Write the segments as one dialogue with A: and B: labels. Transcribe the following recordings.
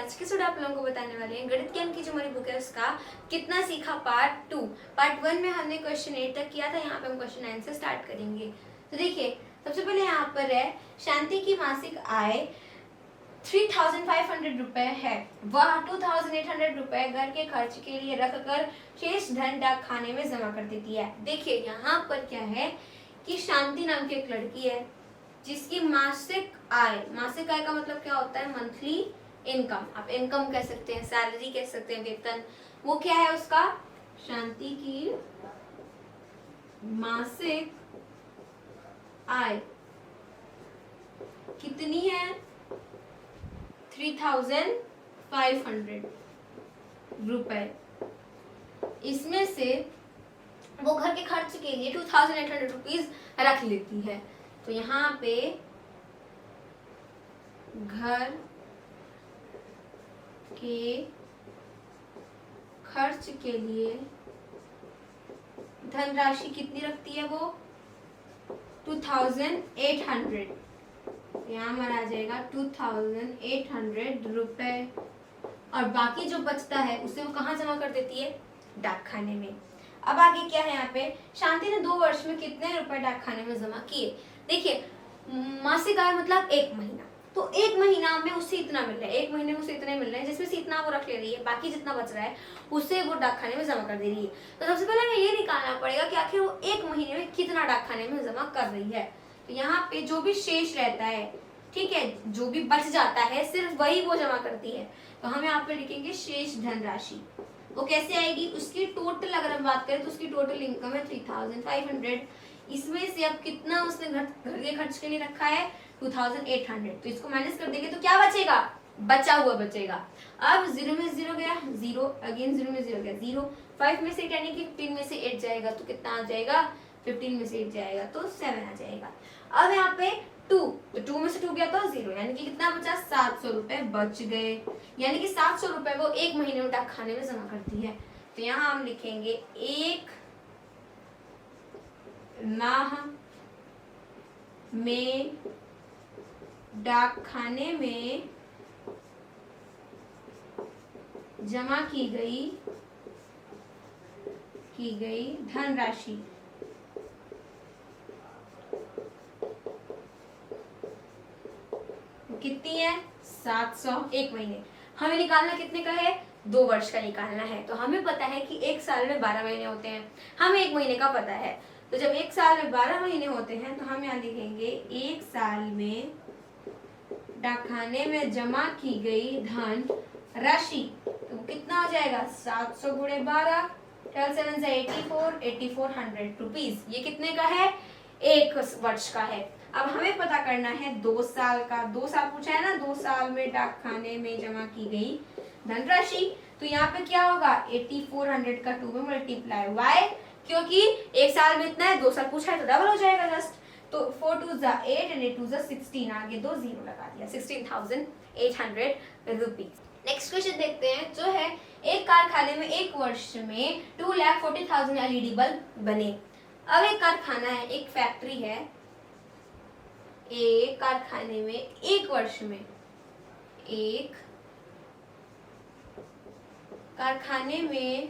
A: आज के स्टूडेंट आप लोगों को बताने वाले हैं गणित ज्ञान की जो हमारी बुक है उसका कितना सीखा पार्ट 2। पार्ट 1 में हमने क्वेश्चन 8 तक किया था, यहाँ पे हम क्वेश्चन 9 से स्टार्ट करेंगे। तो देखिए सबसे पहले यहाँ पर है शांति की मासिक आय 3,500 रुपए है, वह 2,800 रुपए घर के खर्च के लिए रखकर शेष धन डाक खाने में जमा कर देती है। देखिए यहाँ पर क्या है कि शांति नाम की एक लड़की है जिसकी मासिक आय का मतलब क्या होता है, मंथली इनकम। आप इनकम कह सकते हैं, सैलरी कह सकते हैं, वेतन। वो क्या है उसका, शांति की मासिक आय कितनी है, 3,500 रुपए। इसमें से वो घर के खर्च के लिए 2,800 रुपीज रख लेती है। तो यहाँ पे घर के खर्च के लिए धनराशि कितनी रखती है वो, 2,800। यहाँ हमारा आ जाएगा 2,800 रुपए, और बाकी जो बचता है उसे वो कहाँ जमा कर देती है, डाक खाने में। अब आगे क्या है, यहाँ पे शांति ने 2 वर्ष में कितने रुपए डाक खाने में जमा किए। देखिए मासिक आय मतलब 1 महीना, तो 1 महीना में उसे इतना मिल रहा है, 1 महीने में उसे इतने मिल रहे हैं, जिसमें से इतना वो रख ले रही है, बाकी जितना बच रहा है उसे वो डाक खाने में जमा कर दे रही है। तो सबसे पहले हमें ये निकालना पड़ेगा कि आखिर वो 1 महीने में कितना डाक खाने में जमा कर रही है। तो यहाँ पे जो भी शेष रहता है, ठीक है, जो भी बच जाता है सिर्फ वही वो जमा करती है। तो हम यहाँ पे लिखेंगे शेष धनराशि। वो कैसे आएगी, उसकी टोटल अगर हम बात करें तो उसकी टोटल इनकम है 3,500। इसमें से अब कितना उसने घर के खर्च के लिए रखा है, 2,800। तो इसको माइनस कर देंगे तो क्या बचेगा, बचा हुआ बचेगा। अब 0 में 0 गया, 0 अगेन 0 में 0 गया, 0। 5 में से 8 यानी कि 15 में से 8 जाएगा तो कितना आ जाएगा, 15 में से 8 जाएगा तो 7 आ जाएगा। अब यहाँ पे 2, तो 2 में से 2 गया तो 0, यानी कि कितना बचा, 700 रुपए बच गए। यानी कि 700 रुपए वो 1 महीने में डाक खाने में जमा करती है। तो यहाँ हम लिखेंगे 1 माह में डाक खाने में जमा की गई धनराशि कितनी है, 700। 1 महीने हमें निकालना कितने का है, 2 वर्ष का निकालना है। तो हमें पता है कि 1 साल में 12 महीने होते हैं, हमें 1 महीने का पता है। तो जब 1 साल में 12 महीने होते हैं तो हम यहाँ लिखेंगे 1 साल में डाक खाने में जमा की गई धन राशि। तो कितना हो जाएगा, 700 गुणे 12, 12 7 8400 रुपीज। ये कितने का है, 1 वर्ष का है। अब हमें पता करना है 2 साल का। 2 साल पूछा है ना, 2 साल में डाक खाने में जमा की गई धनराशि। तो यहाँ पे क्या होगा, 8400 का 2 में मल्टीप्लाई, वाई, क्योंकि 1 साल में इतना है, 2 साल पूछा है तो डबल हो जाएगा जस्ट। तो 4 2 8 and 8 2 16, आगे 2 0 लगा दिया, 16,800 रुपीज। नेक्स्ट क्वेश्चन देखते हैं जो है, एक कारखाने में 1 वर्ष में 2,40,000 LED बल्ब बने। अब एक कारखाना है, एक फैक्ट्री है, एक कारखाने में 1 वर्ष में, एक कारखाने में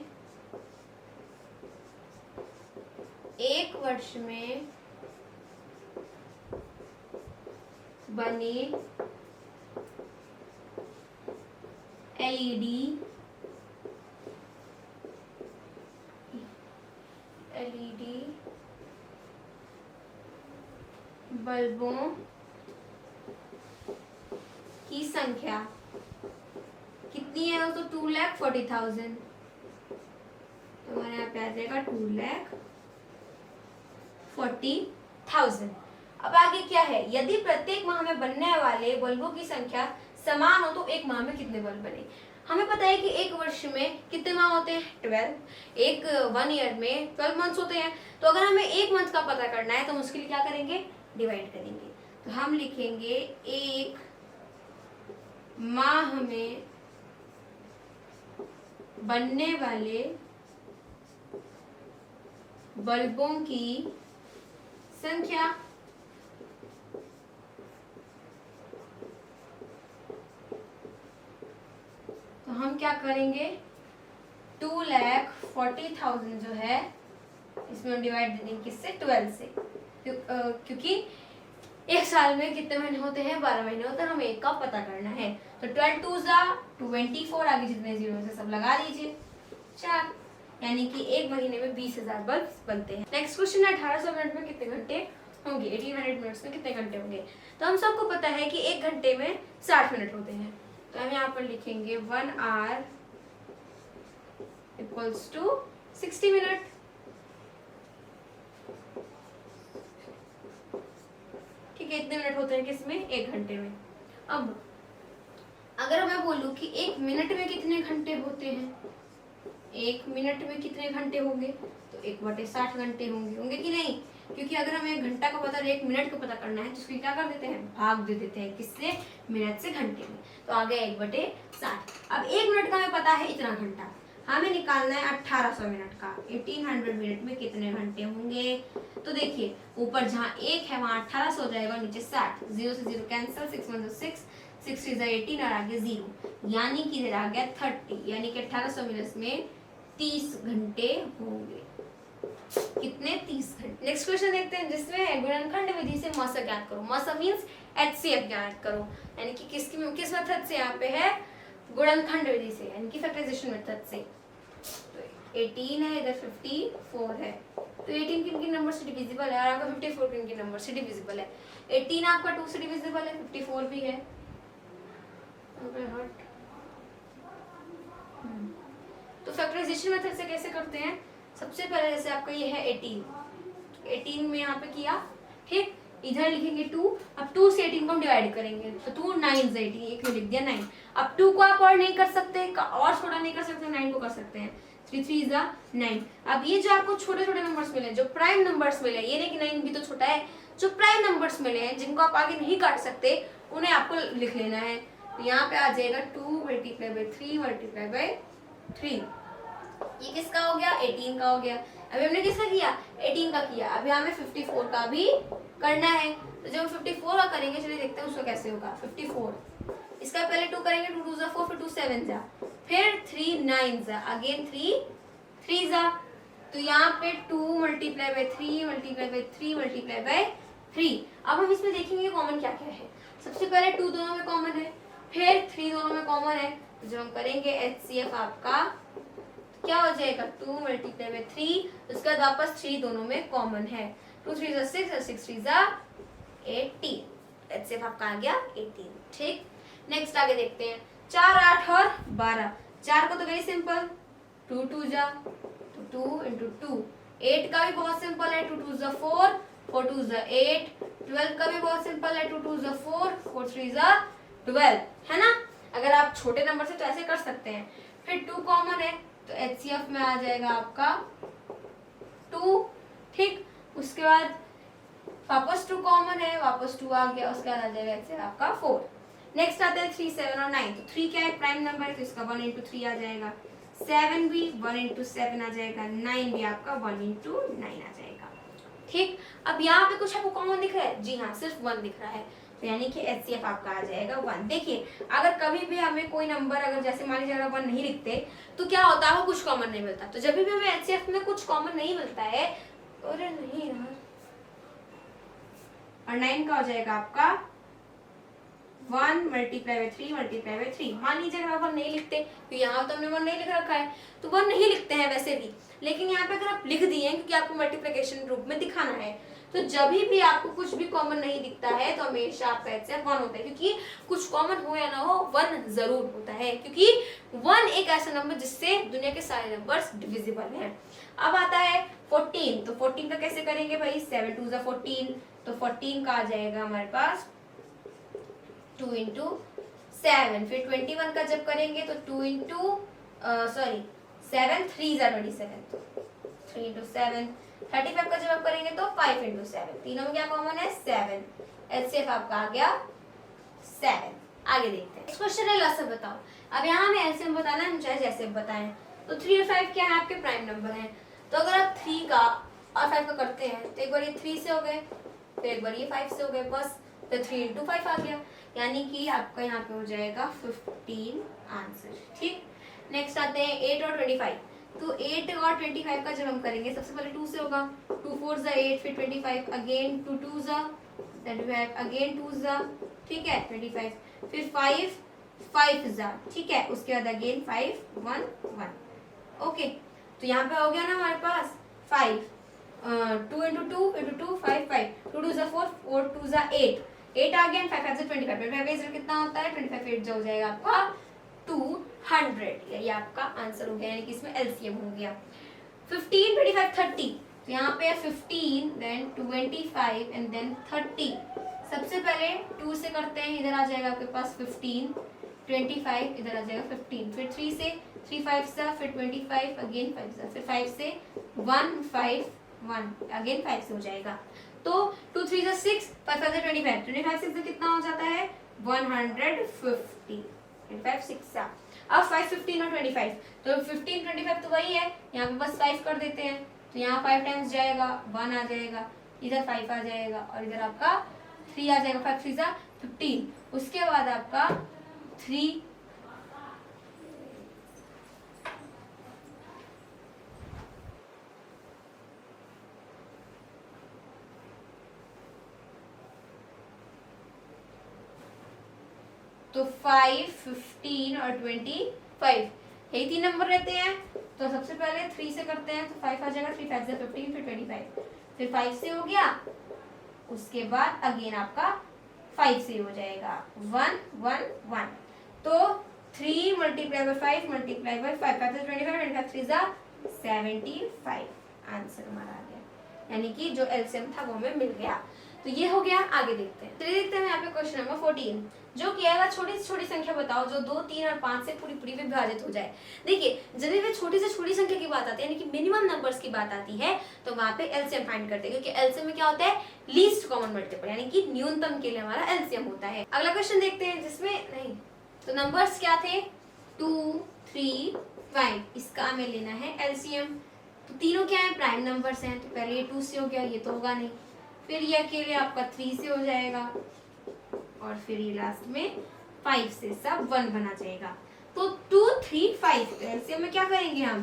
A: 1 वर्ष में बने एलईडी बल्बों की संख्या कितनी है, तो 2,40,000। तो हमारे यहाँ पे आ जाएगा 2,40,000। अब आगे क्या है, यदि प्रत्येक माह में बनने वाले बल्बों की संख्या समान हो तो 1 माह में कितने बल्ब बने। हमें पता है कि 1 वर्ष में कितने माह होते हैं, 12। 1 ईयर में 12 मंथ्स होते हैं। तो अगर हमें 1 मंथ का पता करना है तो उसके लिए क्या करेंगे, डिवाइड करेंगे। तो हम लिखेंगे 1 माह में बनने वाले बल्बों की संख्या हम क्या करेंगे 2,40,000 जो है इसमें हम डिवाइड दे देंगे किससे 12 से, क्योंकि एक साल में कितने महीने होते हैं 12 महीने होते हैं, हमें एक का पता करना है। तो 12 2 24, आगे जितने जीरो से सब लगा लीजिए 4, यानी कि एक महीने में 20,000 बल्ब बनते हैं। नेक्स्ट क्वेश्चन है 1800 मिनट में कितने घंटे होंगे, 1800 मिनट्स में कितने घंटे होंगे। तो हम सबको पता है कि एक घंटे में 60 मिनट होते हैं, तो हम यहाँ पर लिखेंगे 1 आवर इक्वल्स टू 60 मिनट। ठीक है, इतने मिनट होते हैं किसमें, एक घंटे में। अब अगर मैं बोलूं कि एक मिनट में कितने घंटे होते हैं, एक मिनट में कितने घंटे होंगे, तो 1/60 घंटे होंगे कि नहीं, क्योंकि अगर हमें एक घंटा का पता और एक मिनट का पता करना है तो उसको क्या कर देते हैं, भाग दे देते हैं किससे, मिनट से घंटे में, तो आ गया 1/60। अब एक मिनट का हमें पता है इतना घंटा, हमें निकालना है 1800 मिनट का, 1800 मिनट में कितने घंटे होंगे। तो देखिए ऊपर जहाँ एक है वहाँ 1800 हो जाएगा, नीचे 60, 0 से 0 कैंसिल, 6 1 6, 6 3 18 और आगे 0, यानी कि इधर आ गया 30, यानी कि 1800 मिनट में 30 घंटे होंगे। कितने, 30 घंटे। नेक्स्ट क्वेश्चन देखते हैं जिसमें है गुणनखंड विधि से मौसा ज्ञात करो। मौसा मींस HCF ज्ञात करो, यानी कि किस मेथड से, यहाँ पे है गुणनखंड विधि से, यानी कि फैक्टराइजेशन मेथड से। तो 18 है, इधर 54 है, तो 18 किन किन नंबर से डिविजिबल है, और आपका 54 किन किन नंबर से डिविजिबल है। 18 आपका 2 से डिविजिबल है, 54 भी है। तो फैक्टराइजेशन मेथड से कैसे करते हैं, सबसे पहले जैसे आपका ये है 18 में यहाँ पे किया, ठीक, इधर लिखेंगे 2, अब 2 से 18 को हम डिवाइड करेंगे, तो 2 9 18, एक में लिख दिया 9। अब 2 को आप और नहीं कर सकते, और छोटा नहीं कर सकते, 9 को कर सकते हैं, 3 3 9। अब ये जो आपको छोटे छोटे नंबर्स मिले, जो प्राइम नंबर्स मिले, ये नहीं कि 9 भी तो छोटा है, जो प्राइम नंबर्स मिले हैं जिनको आप आगे नहीं काट सकते उन्हें आपको लिख लेना है। तो यहाँ पे आ जाएगा 2 × 3 × 3, ये किसका हो गया, 18 का हो गया। अभी हमने किसका किया, 18 का किया, अभी हमें 54 का भी करना है। तो जब हम 54 का करेंगे, चलिए देखते हैं उसका कैसे होगा। 54 इसका पहले 2 करेंगे, 2 2 4, फिर 2 7 जा, फिर 3 9 जा, अगेन 3 3 जा, तो यहाँ पे 2 × 3 × 3 × 3। अब हम इसमें देखेंगे कॉमन क्या क्या है। सबसे पहले 2 दोनों में कॉमन है, फिर 3 दोनों में कॉमन है, तो जब हम करेंगे HCF आपका क्या हो जाएगा 2 × 3, उसके बाद वापस 3 दोनों में कॉमन है, 2 3 6 और 6 3 18, HCF आपका आ गया 18। ठीक, नेक्स्ट आगे देखते हैं 4 8 और 12। 4 को तो वेरी सिंपल, 2 2 जा, तो 2 × 2। 8 का भी बहुत सिंपल है, 2 2 4, 4 2 8। 12 का भी बहुत सिंपल है, 2 2 4, 4 3 12, है ना। अगर आप छोटे नंबर से तो ऐसे कर सकते हैं। फिर 2 कॉमन है, तो HCF में आ जाएगा आपका 2, ठीक। उसके बाद वापस 2 कॉमन है, वापस 2 आ गया, उसके बाद आ जाएगा HCF आपका 4। नेक्स्ट आता है 3 7 और 9। तो 3 क्या है, प्राइम नंबर है, तो इसका 1 × 3 आ जाएगा, 7 भी 1 × 7 आ जाएगा, 9 भी आपका 1 × 9 आ जाएगा। ठीक, अब यहाँ पे कुछ आपको कॉमन दिख रहा है, जी हाँ, सिर्फ 1 दिख रहा है, तो यानी कि HCF आपका आ जाएगा 1। देखिए अगर कभी भी हमें कोई नंबर, अगर जैसे मान लीजिए अगर 1 नहीं लिखते तो क्या होता है, वो कुछ कॉमन नहीं मिलता। तो जब भी हमें HCF में कुछ कॉमन नहीं मिलता है, अरे नहीं यार, और 9 का हो जाएगा आपका 1 × 3 × 3। मान लीजिए अगर 1 नहीं लिखते, तो यहाँ तो हमने 1 नहीं लिख रखा है, तो 1 नहीं लिखते हैं वैसे भी, लेकिन यहाँ पे अगर आप लिख दिए हैं क्योंकि आपको मल्टीप्लिकेशन रूप में दिखाना है, तो जब भी आपको कुछ भी कॉमन नहीं दिखता है तो हमेशा आपका HCF 1 होता है, क्योंकि कुछ कॉमन हो या ना हो 1 जरूर होता है, क्योंकि 1 एक ऐसा नंबर जिससे दुनिया के सारे नंबर्स डिविजिबल हैं। अब आता है 14। तो 14 का कैसे करेंगे भाई, 7 2 14, तो 14 का आ जाएगा हमारे पास 2 × 7। फिर 21 का जब करेंगे तो 7 3 27, 3 × 7। 35 का जब आप करेंगे तो 5 × 7, तीनों में क्या कॉमन है, 7। HCF आपका आ गया 7। आगे देखते हैं, क्वेश्चन है लसब बताओ। अब यहाँ हमें LCM बताना है, हम चाहे जैसे बताएं। तो 3 और 5 क्या है, आपके प्राइम नंबर हैं, तो अगर आप 3 का और 5 का करते हैं तो एक बार ये 3 से हो गए, फिर एक बार ये 5 से हो गए, बस, तो 3 × 5 आ गया। यानी कि आपका यहाँ पे हो जाएगा 15 आंसर। ठीक, नेक्स्ट आते हैं 8 और 25। तो 8 और 25 का जब हम करेंगे सबसे पहले 2 से होगा, 2 4 ज़ा 8, फिर 25 अगेन 2 2 ज़ा 25 अगेन 2 ज़ा, ठीक है 25, फिर 5 5 ज़ा, ठीक है, उसके बाद अगेन 5 1 1। ओके, तो यहाँ पे हो गया ना हमारे पास 5, 2 इंटू 2 इंटू 2 5 5, 2 2 ज़ा 4, 4 2 ज़ा 8, 8 आ गया, 5 5 से 25, 25 का रिजल्ट कितना होता है 25 8 जो हो जाएगा आपका 200। ये आपका आंसर हो गया, यानी कि इसमें एलसीएम हो गया। 15 25 30, तो यहाँ पे 15 देन 25 एंड देन 30। सबसे पहले 2 से करते हैं, इधर आ जाएगा आपके पास 15, 25 इधर आ जाएगा 15, फिर 3 से 3 5 सा, फिर 25 अगेन 5 सा, फिर 5 से 1 5 1 अगेन 5 से हो जाएगा। तो 2 3 सा 6, 5 5 से 25, 25 से कितना हो जाता है 150, 25 6 सा। अब 5 15 और 25, तो 15 25 तो वही है, यहाँ पे बस 5 कर देते हैं, तो यहाँ 5 टाइम्स जाएगा 1 आ जाएगा, इधर 5 आ जाएगा और इधर आपका 3 आ जाएगा, 5 3 सा 15। उसके बाद आपका 3 तो 5 15 और 25 यही 3 नंबर रहते हैं। तो सबसे पहले 3 से करते हैं, तो 5 आ जाएगा, 3 5 से 15, फिर 25, फिर 5 से हो गया, उसके बाद अगेन आपका 5 से हो जाएगा 1 1 1। तो 3 मल्टीप्लाई बाय 5 मल्टीप्लाई बाय 5, 5 से 25, 25 3 ज़ा 75 आंसर हमारा आ गया, यानी कि जो एलसीएम था वो हमें मिल गया। तो ये हो गया। आगे देखते हैं, चलिए देखते हैं यहाँ पे क्वेश्चन नंबर 14, जो किया है छोटी से छोटी संख्या बताओ जो 2 3 और 5 से पूरी पूरी विभाजित हो जाए। देखिए जब भी छोटी से छोटी संख्या की बात आती है, यानी कि मिनिमम नंबर्स की बात आती है, तो वहां पे एलसीएम फाइंड करते हैं, क्योंकि एलसीएम में क्या होता है लीस्ट कॉमन मल्टीपल, यानी कि न्यूनतम के लिए हमारा एलसीएम होता है। अगला क्वेश्चन देखते हैं जिसमें नहीं, तो नंबर्स क्या थे 2 3 5, इसका हमें लेना है एलसीएम। तो तीनों क्या है प्राइम नंबर्स हैं, तो पहले ये 2 से हो गया, ये तो होगा नहीं, फिर ये अकेले आपका 3 से हो जाएगा और फिर ये लास्ट में 5 से सब 1 बना जाएगा। तो 2 3 5 एलसीएम में क्या करेंगे हम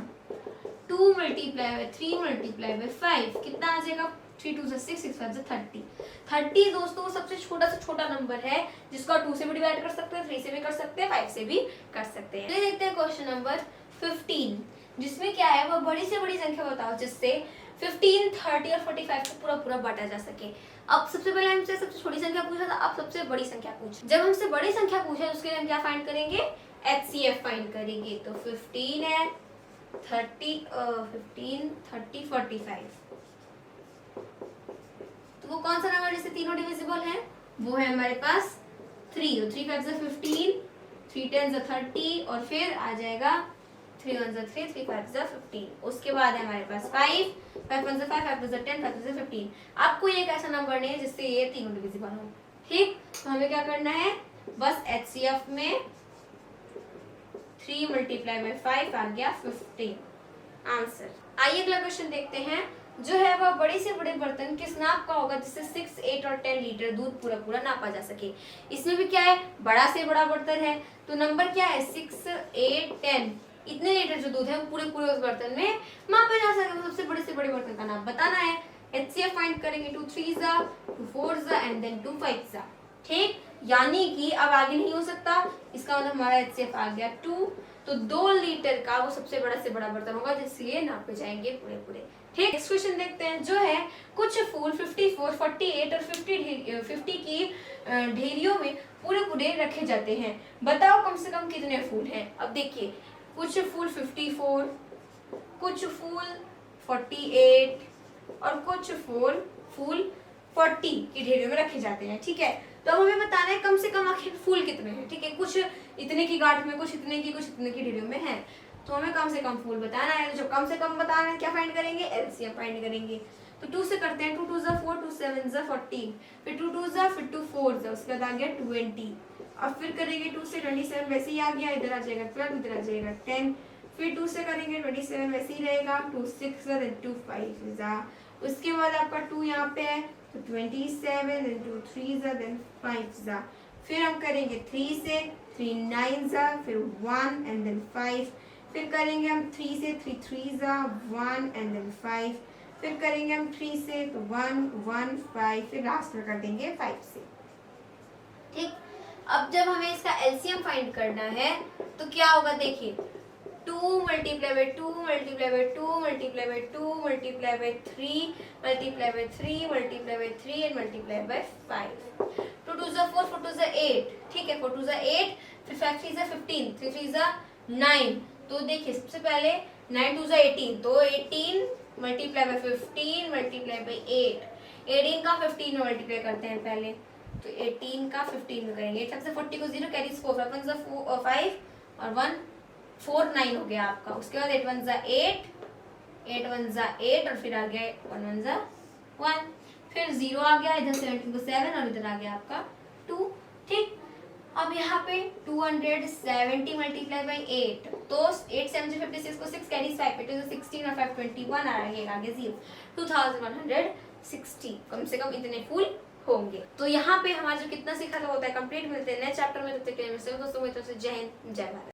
A: 2 मल्टीप्लाई बाय 3 मल्टीप्लाई बाय 5 कितना आ जाएगा 3 2 6 6 5 30। 30 दोस्तों सबसे छोटा से छोटा नंबर है जिसको 2 से भी डिवाइड कर सकते हैं, 3 से भी कर सकते हैं, 5 से भी कर सकते हैं। देखते हैं क्वेश्चन नंबर 15, जिसमें क्या है वह बड़ी से बड़ी संख्या बताओ जिससे 15 30 और 45 को पूरा पूरा बांटा जा सके। अब सबसे पहले हमसे सबसे छोटी संख्या पूछा था, अब सबसे बड़ी संख्या पूछ। जब हमसे बड़ी संख्या पूछे तो उसके लिए हम क्या फाइंड करेंगे एचसीएफ फाइंड करेंगे। तो 15 है 30 15 30 45, तो वो कौन सा नंबर जिससे तीनों डिविजिबल है वो है हमारे पास 3। 3 5 15, 3 10 30 और फिर आ जाएगा 3 1 3 3 5 15। उसके बाद है हमारे पास 5 5 1 5 5 2 10 5 2 15। आपको ये एक ऐसा नंबर नहीं है जिससे ये तीनों डिविजिबल हो, ठीक। तो हमें क्या करना है बस एचसीएफ में 3 मल्टीप्लाई में 5 आ गया 15 आंसर। आइए अगला क्वेश्चन देखते हैं, जो है वह बड़े से बड़े बर्तन किस नाप का होगा जिससे 6 8 और 10 लीटर दूध पूरा पूरा नापा जा सके। इसमें भी क्या है बड़ा से बड़ा बर्तन है, तो नंबर क्या है 6 8 10, इतने लीटर जो दूध है वो पूरे पूरे उस बर्तन में मापा जा सके। सबसे बड़े से बड़े बर्तन का नाम बताना है, एचसीएफ फाइंड करेंगे 2 3 ज़ा 2 4 ज़ा एंड देन 2 5 ज़ा, ठीक। यानी कि अब आगे नहीं हो सकता, इसका मतलब हमारा एचसीएफ आ गया 2। तो 2 लीटर का वो सबसे बड़ा से बड़ा बर्तन होगा जिसलिए नापे जाएंगे पूरे पूरे, ठीक। नेक्स्ट क्वेश्चन देखते हैं, जो है कुछ फूल 54 48 और 50 की ढेरियों में पूरे पूरे रखे जाते हैं, बताओ कम से कम कितने फूल हैं। अब देखिए कुछ फूल 54, कुछ फूल 48 और कुछ फूल 40 की ढेरियों में रखे जाते हैं, ठीक है। तो अब हमें बताना है कम से कम आखिर फूल कितने हैं, ठीक है। कुछ इतने की गांठ में, कुछ इतने की, कुछ इतने की ढेरियों में है, तो हमें कम से कम फूल बताना है। तो जो कम से कम बताना है क्या फाइंड करेंगे एलसीएम फाइंड करेंगे। तो 2 से करते हैं, 2 2 ज़ा 4 2 7 ज़ा 14, फिर 2 2 ज़ा फिर 2 4 ज़ा, उसके बाद आ गया 20। अब फिर करेंगे 2 से 27 वैसे ही आ गया, इधर आ जाएगा 12, इधर आ जाएगा 10, फिर 2 से करेंगे 27 वैसे ही रहेगा, 2 6 ज़ा 2 5 ज़ा, उसके बाद आपका 2 यहाँ पे है तो 27 2 3 ज़ा 5 ज़ा, फिर हम करेंगे 3 से, 3 9 जा, फिर 1 एंड देन 5, फिर करेंगे हम 3 से, 3 3 जा, 1 एंड देन 5, फिर करेंगे हम 3 से तो 1 1 5, फिर लास्ट में कर देंगे 5 से। ठीक, अब जब हमें इसका एलसीएम फाइंड करना है तो क्या होगा, देखिए 2 multiply by 2 multiply by 2 multiply by 2 multiply by 3 multiply by 3 multiply by 3 and multiply by 5। 2 2 4 4 2 8, ठीक है, 4 2 8, फिर 5 3 15, 3 3 9। तो देखिए सबसे पहले 9 2 18, तो 18 मल्टीप्लाई बाय 15 मल्टीप्लाई बाय 8, 18 का 15 में मल्टीप्लाई करते हैं पहले, तो 18 का 15 में करेंगे, 8 से 40 को 0 कैरीज 4, 5 और 1 4 9 हो गया आपका। उसके बाद 8 1 जा 8, 8 1 जा 8 और फिर आ गया 1 1 जा 1, फिर 0 आ गया, इधर 17 को 7 और इधर आ गया आपका 2। ठीक, अब यहाँ पे 270 मल्टीप्लाई बाई 8, तो 8 7 56 को 6 कैरीज 5, तो 16 और 5 21 आ रहा है, आगे 0, 2160 कम से कम इतने फूल होंगे। तो यहाँ पे हमारा जो कितना सीखा था होता है कंप्लीट। मिलते हैं नेक्स्ट चैप्टर में, तब तक के लिए दोस्तों जय हिंद जय भारत।